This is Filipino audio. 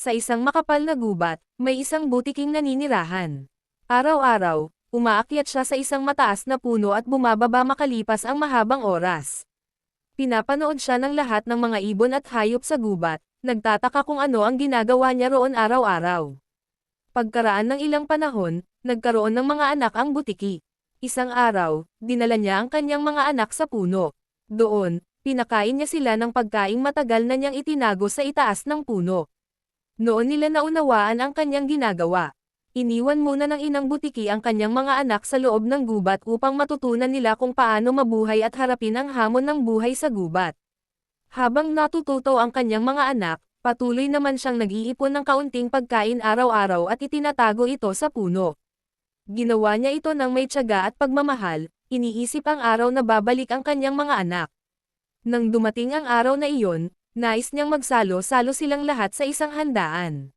Sa isang makapal na gubat, may isang butiking naninirahan. Araw-araw, umaakyat siya sa isang mataas na puno at bumababa makalipas ang mahabang oras. Pinapanood siya ng lahat ng mga ibon at hayop sa gubat, nagtataka kung ano ang ginagawa niya roon araw-araw. Pagkaraan ng ilang panahon, nagkaroon ng mga anak ang butiki. Isang araw, dinala niya ang kanyang mga anak sa puno. Doon, pinakain niya sila ng pagkaing matagal na niyang itinago sa itaas ng puno. Noon nila naunawaan ang kanyang ginagawa. Iniwan muna ng inang butiki ang kanyang mga anak sa loob ng gubat upang matutunan nila kung paano mabuhay at harapin ang hamon ng buhay sa gubat. Habang natututo ang kanyang mga anak, patuloy naman siyang nag-iipon ng kaunting pagkain araw-araw at itinatago ito sa puno. Ginawa niya ito ng may tiyaga at pagmamahal, iniisip ang araw na babalik ang kanyang mga anak. Nang dumating ang araw na iyon, nais niyang magsalo-salo silang lahat sa isang handaan.